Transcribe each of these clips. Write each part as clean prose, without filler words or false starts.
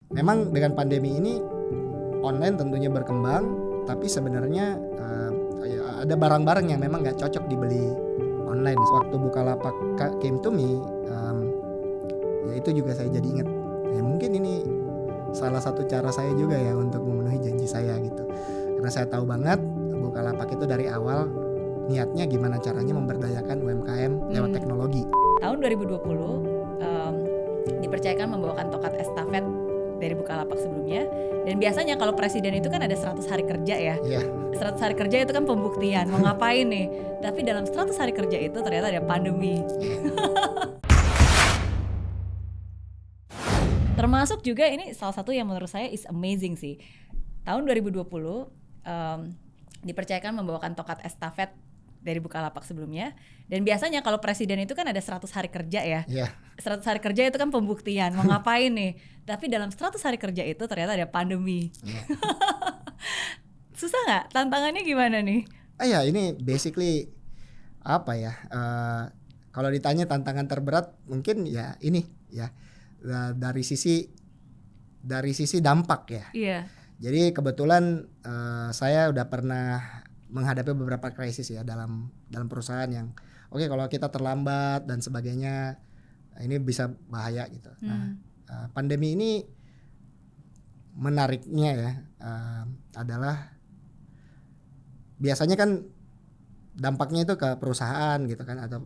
Memang dengan pandemi ini online tentunya berkembang, tapi sebenarnya ya ada barang-barang yang memang nggak cocok dibeli online. Waktu Bukalapak came to me, ya itu juga saya jadi ingat. Ya mungkin ini salah satu cara saya juga ya untuk memenuhi janji saya gitu. Karena saya tahu banget Bukalapak itu dari awal niatnya gimana caranya memberdayakan UMKM lewat teknologi. Tahun 2020 dipercayakan membawakan tongkat estafet dari Bukalapak sebelumnya. Dan biasanya kalau presiden itu kan ada 100 hari kerja ya. Iya. 100 hari kerja itu kan pembuktian mau ngapain nih. Tapi dalam 100 hari kerja itu ternyata ada pandemi. Termasuk juga ini salah satu yang menurut saya is amazing sih. Tahun 2020 dipercayakan membawakan tongkat estafet dari Bukalapak sebelumnya. Dan biasanya kalau presiden itu kan ada 100 hari kerja ya. Iya. 100 hari kerja itu kan pembuktian mau ngapain nih. Tapi dalam 100 hari kerja itu ternyata ada pandemi. Susah nggak? Tantangannya gimana nih? Ya ini basically apa ya? Kalau ditanya tantangan terberat mungkin ya ini ya dari sisi dampak ya. Iya. Jadi kebetulan saya udah pernah menghadapi beberapa krisis ya dalam perusahaan yang oke, kalau kita terlambat dan sebagainya ini bisa bahaya gitu. Nah, pandemi ini menariknya ya adalah biasanya kan dampaknya itu ke perusahaan gitu kan atau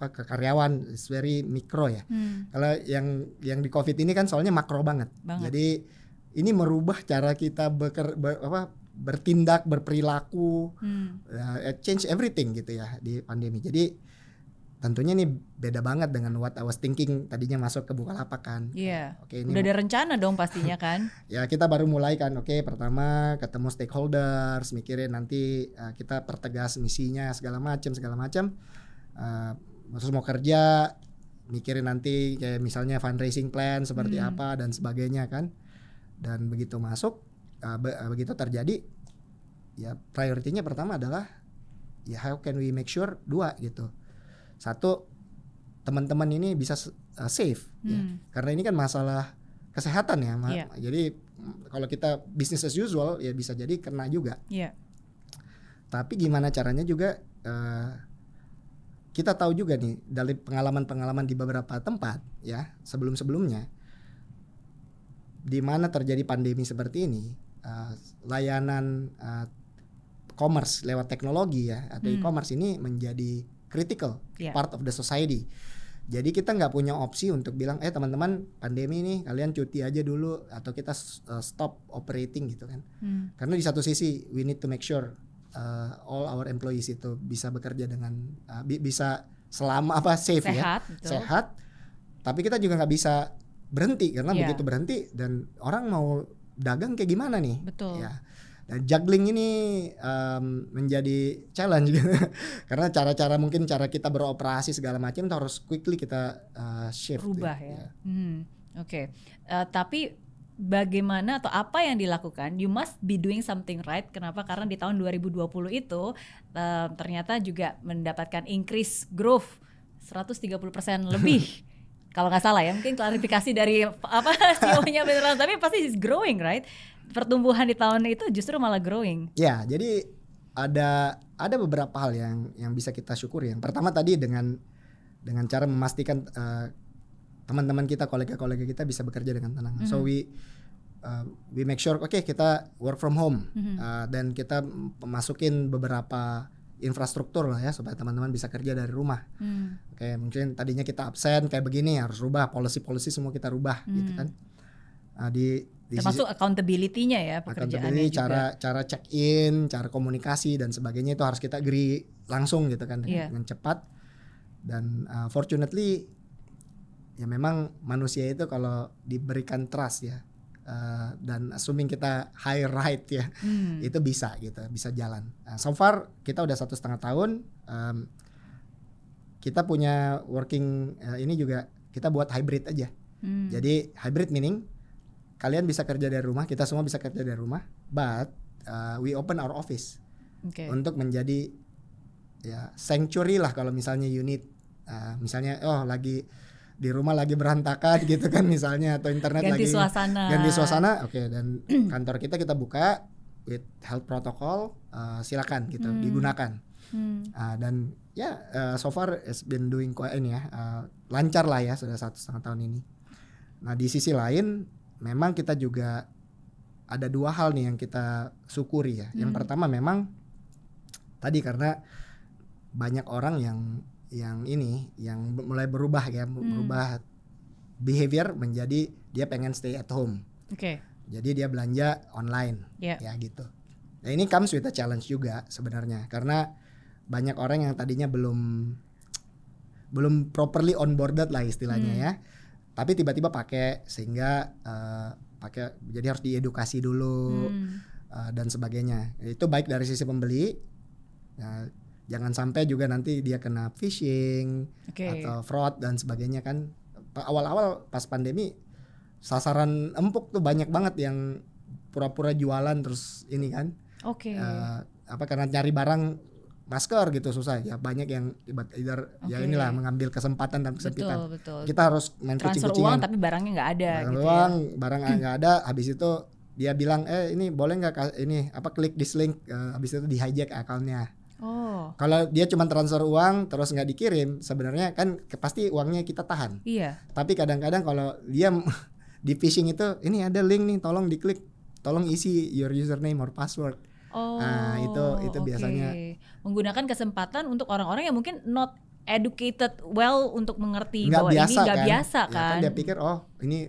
ke karyawan, it's very mikro ya. Kalau yang di Covid ini kan soalnya makro banget. Jadi ini merubah cara kita bertindak, berperilaku, change everything gitu ya di pandemi. Jadi tentunya ini beda banget dengan what I was thinking tadinya masuk ke Bukalapak kan. Iya. Oke, ini udah ada rencana dong pastinya kan. Ya kita baru mulai kan. Oke, pertama ketemu stakeholders, mikirin nanti kita pertegas misinya segala macam. Terus mau kerja, mikirin nanti kayak misalnya fundraising plan seperti apa dan sebagainya kan. Dan begitu masuk, begitu terjadi, ya prioritinya pertama adalah ya how can we make sure dua gitu. Satu, teman-teman ini bisa safe ya. Karena ini kan masalah kesehatan ya. Jadi kalau kita business as usual ya bisa jadi kena juga. Tapi gimana caranya juga kita tahu juga nih dari pengalaman-pengalaman di beberapa tempat ya sebelum-sebelumnya di mana terjadi pandemi seperti ini, layanan commerce lewat teknologi ya atau e-commerce ini menjadi critical part of the society. Jadi kita nggak punya opsi untuk bilang teman-teman pandemi nih kalian cuti aja dulu atau kita stop operating gitu kan. Karena di satu sisi we need to make sure all our employees itu bisa bekerja dengan bisa safe ya, sehat. Tapi kita juga nggak bisa berhenti karena begitu berhenti dan orang mau dagang kayak gimana nih? Betul. Ya. Dan juggling ini menjadi challenge gitu. Karena cara kita beroperasi segala macam itu harus quickly kita shift. Rubah ya. Oke. Tapi bagaimana atau apa yang dilakukan? You must be doing something right. Kenapa? Karena di tahun 2020 itu ternyata juga mendapatkan increase growth 130% lebih. Kalau nggak salah ya, mungkin klarifikasi dari CEO-nya beneran, tapi pasti is growing, right? Pertumbuhan di tahun itu justru malah growing. Ya, jadi ada beberapa hal yang bisa kita syukuri. Yang pertama tadi dengan cara memastikan teman-teman kita, kolega-kolega kita bisa bekerja dengan tenang. So we make sure kita work from home dan kita masukin beberapa infrastruktur lah ya supaya teman-teman bisa kerja dari rumah. Oke, mungkin tadinya kita absen kayak begini harus rubah policy juga kita rubah gitu kan. Termasuk accountability-nya ya pekerjaannya juga. Cara check in, cara komunikasi dan sebagainya itu harus kita agree langsung gitu kan dengan cepat. Dan fortunately ya memang manusia itu kalau diberikan trust ya dan assuming kita high right ya itu bisa jalan. So far kita udah 1,5 tahun kita punya working ini juga kita buat hybrid aja. Jadi hybrid meaning kalian bisa kerja dari rumah, kita semua bisa kerja dari rumah, but we open our office untuk menjadi ya sanctuary lah kalau misalnya unit misalnya lagi di rumah lagi berantakan gitu kan misalnya, atau internet Ganti lagi suasana. ganti suasana, oke, dan kantor kita buka with health protocol, silakan gitu digunakan. Dan ya so far it's been doing quite ini ya, lancar lah ya, sudah 1,5 tahun ini. Nah di sisi lain memang kita juga ada 2 hal nih yang kita syukuri ya. Yang pertama memang tadi karena banyak orang yang mulai berubah ya, berubah behavior menjadi dia pengen stay at home. Oke. Jadi dia belanja online, ya gitu. Nah ini comes with a challenge juga sebenarnya, karena banyak orang yang tadinya belum properly onboarded lah istilahnya ya, tapi tiba-tiba pakai, sehingga jadi harus diedukasi dulu dan sebagainya. Itu baik dari sisi pembeli, jangan sampai juga nanti dia kena phishing atau fraud dan sebagainya kan. Awal-awal pas pandemi sasaran empuk tuh banyak banget yang pura-pura jualan terus ini kan. Karena nyari barang masker gitu susah ya, banyak yang ya inilah mengambil kesempatan dan kesempitan. Betul. Kita harus main transfer kucing-kucingan. uang tapi barangnya nggak ada gitu barang nggak ada, habis itu dia bilang ini boleh nggak ini klik this link, habis itu di hijack akunnya. Kalau dia cuma transfer uang terus nggak dikirim, sebenarnya kan pasti uangnya kita tahan. Tapi kadang-kadang kalau dia di phishing itu, ini ada link nih, tolong diklik, tolong isi your username or password. Itu biasanya menggunakan kesempatan untuk orang-orang yang mungkin not educated well untuk mengerti bahwa biasa, ini nggak biasa ya kan. Dia pikir ini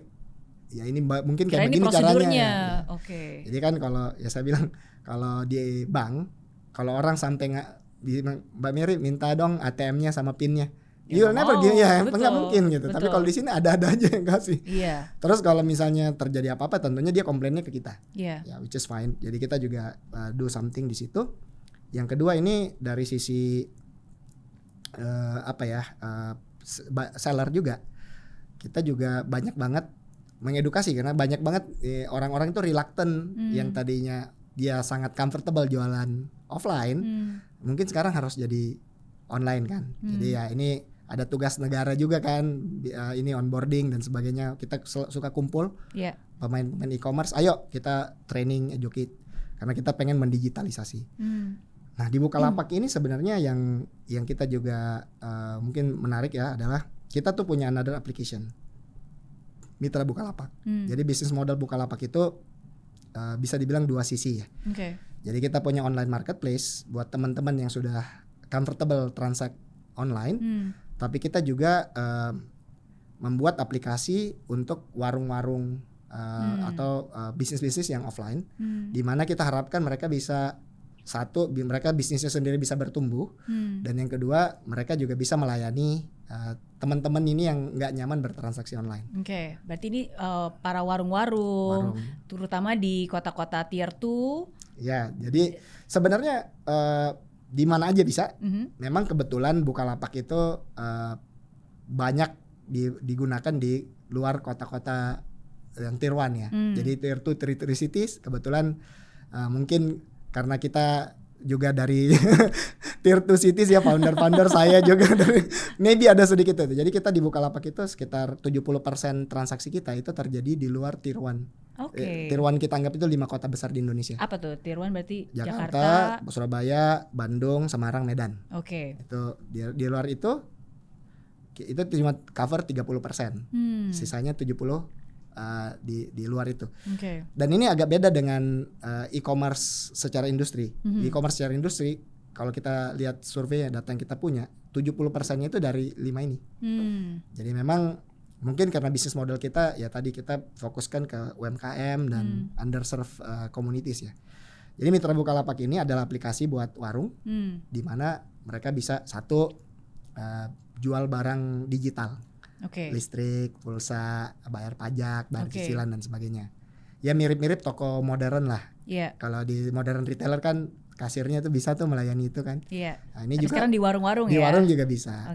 mungkin kayak begini caranya. Ya. Jadi kan kalau ya saya bilang kalau di bank, kalau orang sampai Mbak Mary minta dong ATM-nya sama PIN-nya, you'll never give, nggak mungkin gitu. Tapi kalau di sini ada aja yang kasih. Terus kalau misalnya terjadi apa-apa, tentunya dia komplainnya ke kita. Ya, which is fine. Jadi kita juga do something di situ. Yang kedua ini dari sisi seller juga, kita juga banyak banget mengedukasi, karena banyak banget orang-orang itu reluctant yang tadinya dia sangat comfortable jualan offline, mungkin sekarang harus jadi online kan. Jadi ya ini ada tugas negara juga kan, ini onboarding dan sebagainya. Kita suka kumpul pemain e-commerce, ayo kita training, educate, karena kita pengen mendigitalisasi. Nah di Bukalapak ini sebenarnya yang kita juga mungkin menarik ya adalah kita tuh punya another application, Mitra Bukalapak. Jadi bisnis model Bukalapak itu bisa dibilang 2 sisi ya. Jadi kita punya online marketplace buat teman-teman yang sudah comfortable transact online, tapi kita juga membuat aplikasi untuk warung-warung atau bisnis-bisnis yang offline, di mana kita harapkan mereka bisa, satu, mereka bisnisnya sendiri bisa bertumbuh, dan yang kedua mereka juga bisa melayani teman-teman ini yang nggak nyaman bertransaksi online. Berarti ini para warung-warung, terutama di kota-kota tier 2. Ya, jadi sebenarnya di mana aja bisa. Memang kebetulan Bukalapak itu banyak digunakan di luar kota-kota yang tier 1 ya. Jadi tier 2, tier 3 cities kebetulan mungkin karena kita juga dari tier 2 cities ya, founder saya juga dari, maybe ada sedikit itu. Jadi kita di Bukalapak itu sekitar 70% transaksi kita itu terjadi di luar tier 1. Tier 1 kita anggap itu 5 kota besar di Indonesia. Apa tuh tier 1 berarti? Jakarta, Surabaya, Bandung, Semarang, Medan. Itu di luar itu cuma cover 30%. Sisanya 70% di luar itu. Dan ini agak beda dengan e-commerce secara industri. E-commerce secara industri, kalau kita lihat survei data yang kita punya, 70%-nya itu dari 5 ini. Jadi memang mungkin karena bisnis model kita ya tadi kita fokuskan ke UMKM dan underserved communities ya. Jadi Mitra Bukalapak ini adalah aplikasi buat warung, di mana mereka bisa jual barang digital. Listrik, pulsa, bayar pajak, bayar cicilan dan sebagainya. Ya mirip-mirip toko modern lah. Kalau di modern retailer kan kasirnya tuh bisa tuh melayani itu kan. Nah, ini juga sekarang di warung-warung di warung juga bisa.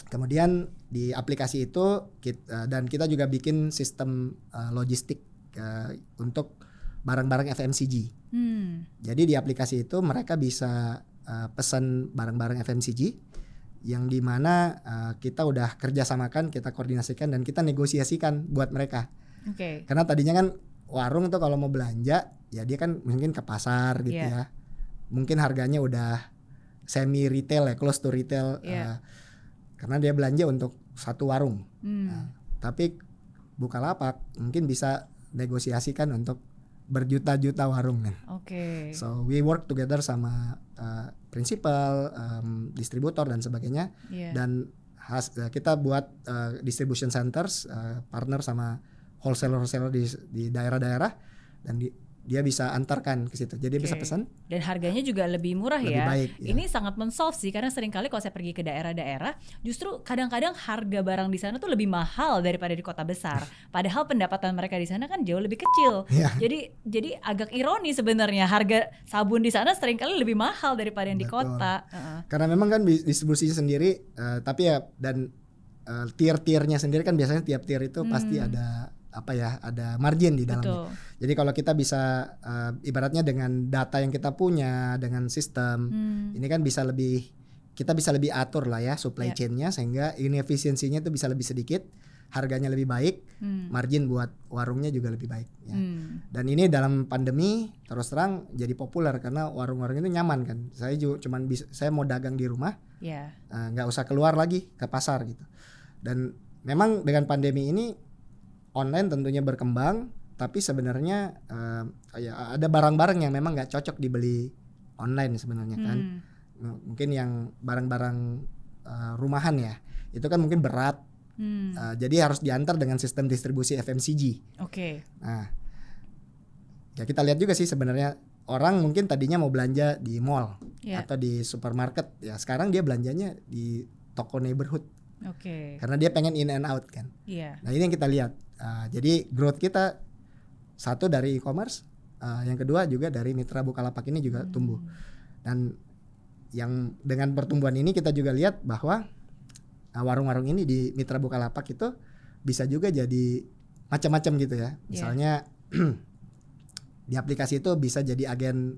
Kemudian di aplikasi itu dan kita juga bikin sistem logistik untuk barang-barang FMCG. Jadi di aplikasi itu mereka bisa pesan barang-barang FMCG yang dimana kita udah kerjasamakan, kita koordinasikan dan kita negosiasikan buat mereka. Oke. Karena tadinya kan warung tuh kalau mau belanja ya dia kan mungkin ke pasar gitu ya, mungkin harganya udah semi retail ya, close to retail, karena dia belanja untuk satu warung. Nah, tapi Bukalapak mungkin bisa negosiasikan untuk berjuta-juta warung kan. Oke. So we work together sama principal, distributor dan sebagainya. Dan kita buat distribution centers, partner sama wholesaler di daerah-daerah dan dia bisa antarkan ke situ. Jadi bisa pesan. Dan harganya juga lebih murah lebih baik, ya. Ini sangat men-solve sih, karena seringkali kalau saya pergi ke daerah-daerah, justru kadang-kadang harga barang di sana tuh lebih mahal daripada di kota besar. Padahal pendapatan mereka di sana kan jauh lebih kecil. Jadi agak ironi sebenarnya, harga sabun di sana seringkali lebih mahal daripada yang di kota. Karena memang kan distribusinya sendiri, tapi ya dan tier-tiernya sendiri kan biasanya tiap tier itu pasti ada ada margin di dalamnya. Betul. Jadi kalau kita bisa ibaratnya dengan data yang kita punya, dengan sistem, ini kan kita bisa lebih atur lah ya supply chain-nya, sehingga inefisiensinya itu bisa lebih sedikit, harganya lebih baik, margin buat warungnya juga lebih baik ya. Dan ini dalam pandemi terus terang jadi populer karena warung-warung itu nyaman kan. Saya juga saya mau dagang di rumah, nggak usah keluar lagi ke pasar gitu. Dan memang dengan pandemi ini online tentunya berkembang, tapi sebenarnya ada barang-barang yang memang nggak cocok dibeli online sebenarnya kan. Mungkin yang barang-barang rumahan ya, itu kan mungkin berat, jadi harus diantar dengan sistem distribusi FMCG. Nah, ya kita lihat juga sih sebenarnya orang mungkin tadinya mau belanja di mall atau di supermarket, ya sekarang dia belanjanya di toko neighborhood. Karena dia pengen in and out kan. Nah ini yang kita lihat. Jadi growth kita satu dari e-commerce, yang kedua juga dari mitra Bukalapak ini juga tumbuh. Dan yang dengan pertumbuhan ini kita juga lihat bahwa warung-warung ini di mitra Bukalapak itu bisa juga jadi macam-macam gitu ya. Misalnya di aplikasi itu bisa jadi agen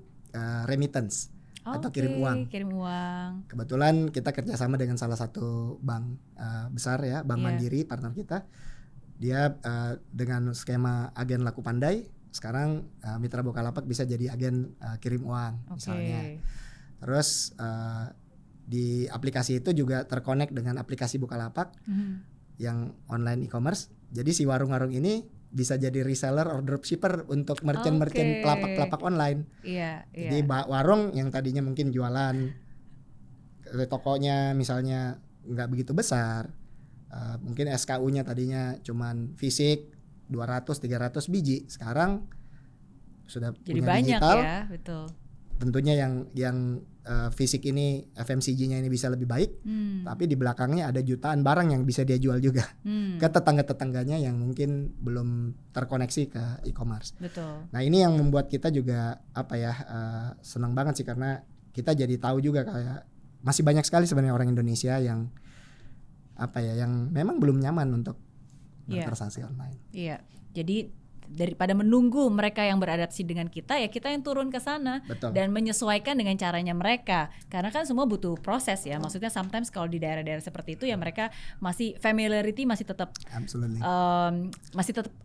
remittance atau kirim uang. Kebetulan kita kerjasama dengan salah satu bank besar ya, Bank Mandiri, partner kita. Dia dengan skema agen laku pandai, sekarang mitra Bukalapak bisa jadi agen kirim uang misalnya. Terus di aplikasi itu juga terkonek dengan aplikasi Bukalapak yang online e-commerce. Jadi si warung-warung ini bisa jadi reseller or dropshipper untuk merchant-merchant pelapak-pelapak online. Jadi warung yang tadinya mungkin jualan tokonya misalnya nggak begitu besar, mungkin SKU-nya tadinya cuman fisik 200-300 biji, sekarang sudah jadi punya banyak digital. Ya, betul. Tentunya yang fisik ini FMCG-nya ini bisa lebih baik, tapi di belakangnya ada jutaan barang yang bisa dia jual juga ke tetangga-tetangganya yang mungkin belum terkoneksi ke e-commerce. Betul. Nah ini yang membuat kita juga senang banget sih, karena kita jadi tahu juga kayak masih banyak sekali sebenarnya orang Indonesia yang yang memang belum nyaman untuk bertransaksi online. Jadi daripada menunggu mereka yang beradaptasi dengan kita, ya kita yang turun ke sana. Betul. Dan menyesuaikan dengan caranya mereka. Karena kan semua butuh proses ya. Maksudnya sometimes kalau di daerah-daerah seperti itu ya mereka masih familiarity masih tetap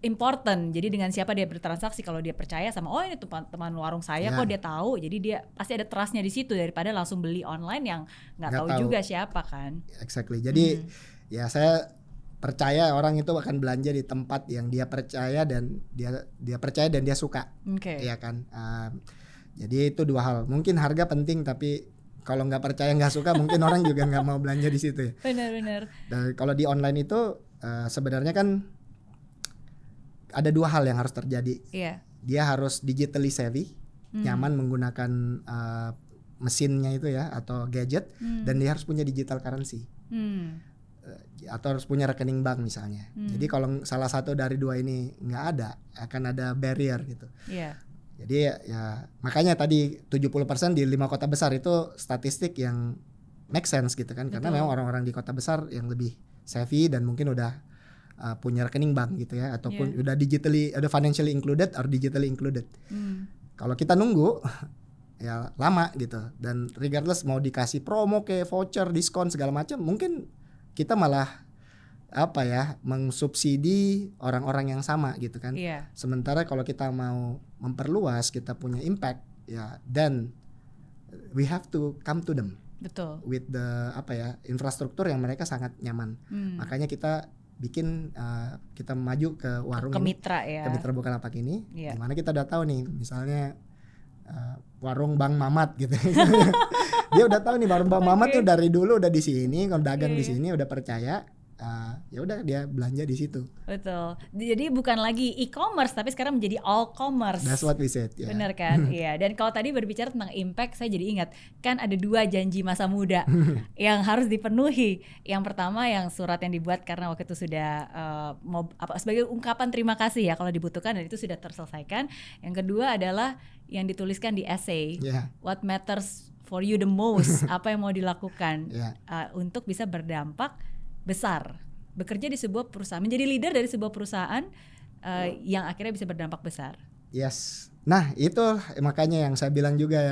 important. Jadi dengan siapa dia bertransaksi, kalau dia percaya sama ini teman warung saya kok dia tahu, jadi dia pasti ada trustnya di situ daripada langsung beli online yang nggak tahu juga siapa kan. Exactly. Jadi ya saya percaya orang itu akan belanja di tempat yang dia percaya dan dia percaya dan dia suka, ya kan. Jadi itu dua hal. Mungkin harga penting, tapi kalau nggak percaya nggak suka mungkin orang juga nggak mau belanja di situ ya. Benar-benar. Dan kalau di online itu sebenarnya kan ada dua hal yang harus terjadi. Dia harus digitally savvy, nyaman menggunakan mesinnya itu ya atau gadget, dan dia harus punya digital currency. Atau harus punya rekening bank misalnya. Jadi kalau salah satu dari dua ini nggak ada, akan ada barrier gitu. Jadi ya makanya tadi 70% di 5 kota besar itu statistik yang make sense gitu kan. Betul. Karena memang orang-orang di kota besar yang lebih savvy dan mungkin udah punya rekening bank gitu ya, ataupun udah financially included or digitally included. Kalau kita nunggu ya lama gitu. Dan regardless mau dikasih promo kayak voucher, diskon segala macam, mungkin kita malah mengsubsidi orang-orang yang sama gitu kan. Iya. Sementara kalau kita mau memperluas, kita punya impact ya, then we have to come to them Betul. with the infrastruktur yang mereka sangat nyaman. Makanya kita bikin kita maju ke warung Ke ini, mitra ya. ke mitra Bukalapak ini, Iya. dimana kita udah tahu nih, misalnya warung Bang Mamat gitu. Dia udah tahu nih warung Bang Mamat tuh dari dulu udah di sini, kalau dagang di sini udah percaya. Ya udah dia belanja di situ. Betul. Jadi bukan lagi e-commerce tapi sekarang menjadi all commerce. That's what we said. Yeah. Bener kan? Iya. Dan kalau tadi berbicara tentang impact, saya jadi ingat kan ada 2 janji masa muda yang harus dipenuhi. Yang pertama yang surat yang dibuat karena waktu itu sudah sebagai ungkapan terima kasih ya kalau dibutuhkan, dan itu sudah terselesaikan. Yang kedua adalah yang dituliskan di essay. Yeah. What matters for you the most? Apa yang mau dilakukan untuk bisa berdampak besar, bekerja di sebuah perusahaan, menjadi leader dari sebuah perusahaan yang akhirnya bisa berdampak besar. Yes. Nah itu makanya yang saya bilang juga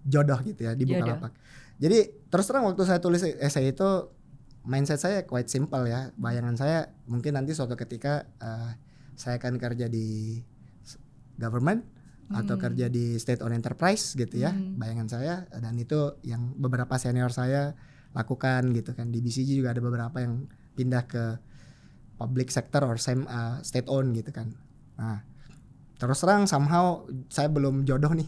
jodoh gitu ya di Bukalapak. Jadi terus terang waktu saya tulis essay itu mindset saya quite simple ya. Bayangan saya mungkin nanti suatu ketika saya akan kerja di government atau kerja di state owned enterprise gitu ya. Bayangan saya, dan itu yang beberapa senior saya lakukan gitu kan. Di BCG juga ada beberapa yang pindah ke public sector or state owned gitu kan. Nah terus terang somehow saya belum jodoh nih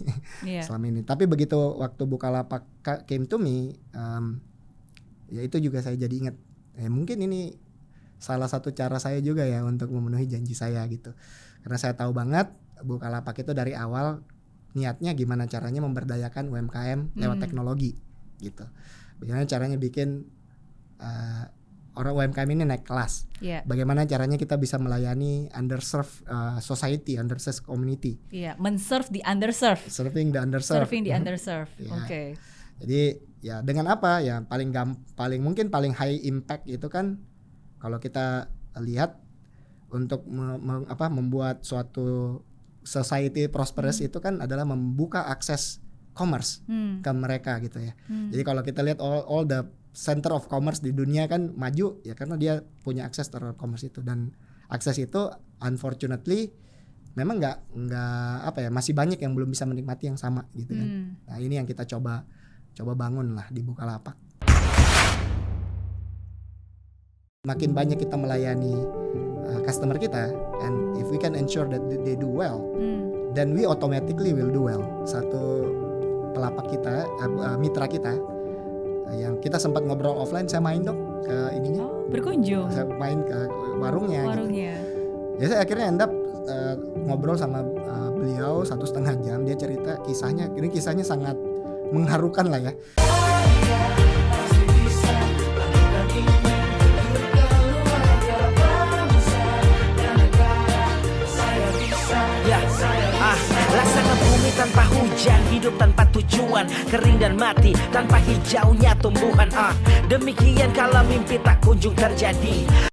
selama ini. Tapi begitu waktu Bukalapak came to me, ya itu juga saya jadi ingat, mungkin ini salah satu cara saya juga ya untuk memenuhi janji saya gitu. Karena saya tahu banget Bukalapak itu dari awal niatnya gimana caranya memberdayakan UMKM lewat teknologi gitu. Bagaimana caranya bikin orang UMKM ini naik kelas. Bagaimana caranya kita bisa melayani underserved society, underserved community. Men-serve the underserved. Serving the underserved. Serving the underserved. Oke. Jadi ya dengan apa ya paling mungkin paling high impact itu kan kalau kita lihat untuk membuat suatu society prosperous itu kan adalah membuka akses commerce ke mereka gitu ya. Jadi kalau kita lihat all the center of commerce di dunia kan maju ya karena dia punya akses terhadap commerce itu, dan akses itu unfortunately memang nggak masih banyak yang belum bisa menikmati yang sama gitu kan. Nah ini yang kita coba bangun lah di Bukalapak. Makin banyak kita melayani customer kita, and if we can ensure that they do well, then we automatically will do well. Satu pelapak kita, mitra kita, yang kita sempat ngobrol offline, saya main dong ke ininya. Berkunjung. Saya main ke warungnya. Warungnya. Gitu. Ya saya akhirnya end up ngobrol sama beliau 1,5 jam. Dia cerita kisahnya, ini kisahnya sangat mengharukan lah ya. Laksana bumi tanpa hujan, hidup tanpa tujuan, kering dan mati tanpa hijaunya tumbuhan. Demikian kalau mimpi tak kunjung terjadi.